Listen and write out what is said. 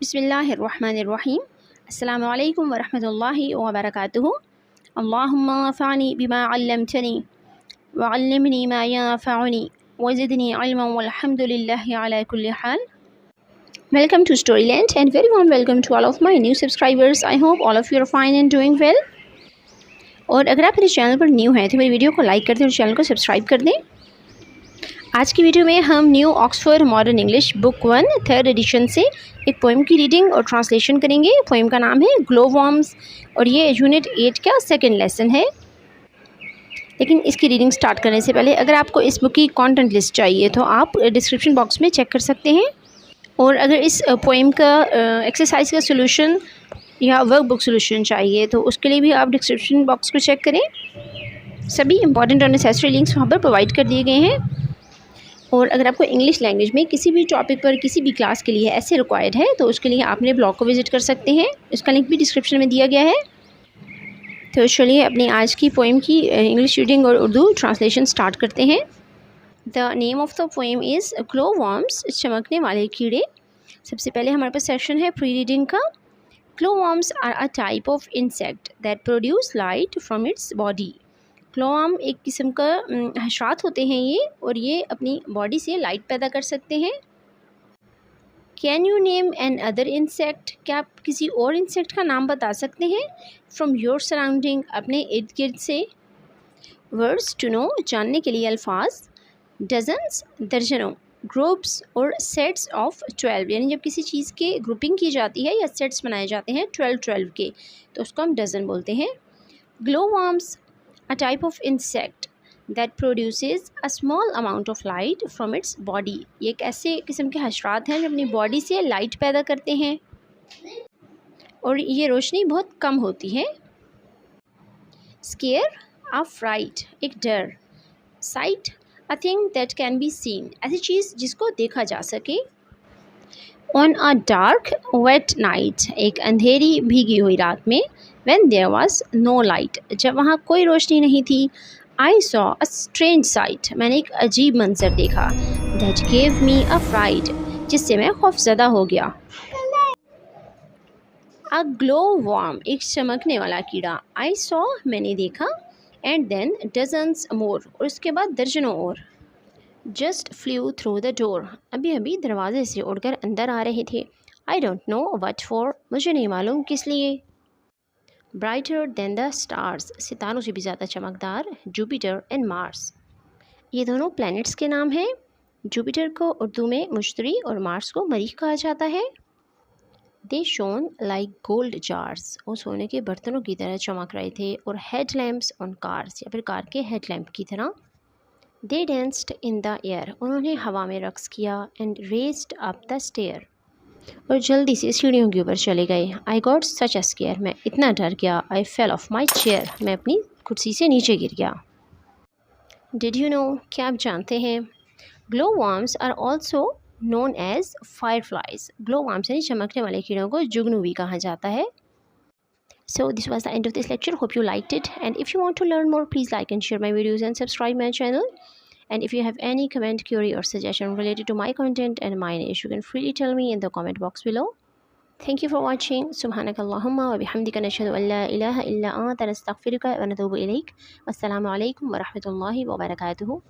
बिस्मिल्लाहिर्रहमानिर्रहीम। अस्सलामु अलैकुम वरहमतुल्लाहि वबरकातुहू। अल्लाहुम्मा फ़अनी बिमा अल्लमतनी वअल्लिमनी मा यंफ़अनी वज़िदनी इल्मन वल्हम्दुलिल्लाहि अला कुल्लि हाल। Welcome to Storyland and very warm welcome to all of my new subscribers. I hope all of you are fine and doing well. और अगर आप मेरे चैनल पर न्यू हैं तो मेरी वीडियो को लाइक कर दें और चैनल को सब्सक्राइब कर दें। आज की वीडियो में हम new Oxford modern English book 1 3rd edition से एक पोएम की रीडिंग और ट्रांसलेशन करेंगे। पोएम का नाम है ग्लो वर्म्स और ये यूनिट 8 का सेकंड लेसन है। लेकिन इसकी रीडिंग स्टार्ट करने से पहले अगर आपको इस बुक की कंटेंट लिस्ट चाहिए तो आप डिस्क्रिप्शन बॉक्स में चेक कर सकते हैं। और अगर इस पोएम का एक्सरसाइज का सोल्यूशन या वर्क बुक सोल्यूशन चाहिए तो उसके लिए भी आप डिस्क्रिप्शन बॉक्स को चेक करें। सभी इंपॉर्टेंट और नेसेसरी लिंक्स वहाँ पर प्रोवाइड कर दिए गए हैं। और अगर आपको इंग्लिश लैंग्वेज में किसी भी टॉपिक पर किसी भी क्लास के लिए ऐसे रिक्वायर्ड है तो उसके लिए आप मेरे ब्लॉग को विज़िट कर सकते हैं। उसका लिंक भी डिस्क्रिप्शन में दिया गया है। तो चलिए अपनी आज की पोएम की इंग्लिश रीडिंग और उर्दू ट्रांसलेशन स्टार्ट करते हैं। The name of the poem is glow worms, चमकने वाले कीड़े। सबसे पहले हमारे पास सेक्शन है प्री रीडिंग का। Glow worms are a type of insect that produce light from its body. Glowworm एक किस्म का हशरात होते हैं ये, और ये अपनी बॉडी से लाइट पैदा कर सकते हैं। Can you name another insect, क्या आप किसी और इंसेक्ट का नाम बता सकते हैं? फ्रॉम योर सराउंडिंग, अपने इर्द गिर्द से। वर्ड्स टू नो, जानने के लिए अल्फाज। डजन्स, दर्जनों। ग्रुप्स और सेट्स ऑफ 12, यानी जब किसी चीज़ के ग्रुपिंग की जाती है या सेट्स बनाए जाते हैं 12 के तो उसको हम डजन बोलते हैं। Glow worms a type of insect that produces a small amount of light from its body। ये एक ऐसे किस्म के हशरात हैं जो अपनी बॉडी से लाइट पैदा करते हैं और ये रोशनी बहुत कम होती है। स्केयर, अफ्राइट, एक डर। Site, a thing that can be seen, ऐसी चीज़ जिसको देखा जा सके। On a dark wet night, एक अंधेरी भीगी हुई रात में। When there was no light, जब वहाँ कोई रोशनी नहीं थी। I saw a strange sight, मैंने एक अजीब मंजर देखा। That gave me a fright, जिससे मैं खौफज़दा हो गया। A glowworm, एक चमकने वाला कीड़ा। I saw, मैंने देखा। And then dozens more, और उसके बाद दर्जनों और। Just flew through the door, अभी अभी दरवाजे से उड़कर अंदर आ रहे थे। I don't know what for, मुझे नहीं मालूम किस लिए। ब्राइटर दैन द स्टार्स, सितारों से भी ज़्यादा चमकदार। जुपिटर एंड मार्स, ये दोनों प्लैनेट्स के नाम हैं। जुपिटर को उर्दू में मुश्तरी और मार्स को मरीख कहा जाता है। दे शोन लाइक गोल्ड जार्स, वो सोने के बर्तनों की तरह चमक रहे थे। और हेड लैम्प्स ऑन कार्स, या फिर कार के हेड लैम्प की तरह। They danced in the air, उन्होंने हवा में रक्स किया। And raised up the stair, और जल्दी से सीढ़ियों के ऊपर चले गए। I got such a square, मैं इतना डर गया। आई फेल ऑफ माई चेयर, मैं अपनी कुर्सी से नीचे गिर गया। डिड यू नो, क्या आप जानते हैं? Glow worms are also known as fireflies, glow worms यानी चमकने वाले कीड़ों को जुगनू भी कहा जाता है। So this was the end of this lecture, hope you liked it, and if you want to learn more please like and share my videos and subscribe my channel. And if you have any comment, query or suggestion related to my content and my niche, you can freely tell me in the comment box below. Thank you for watching. Subhanakallahumma wa bihamdika nashhadu an la ilaha illa anta nastaghfiruka wa natubu ilayk. Wassalamu alaikum wa rahmatullahi wa barakatuhu.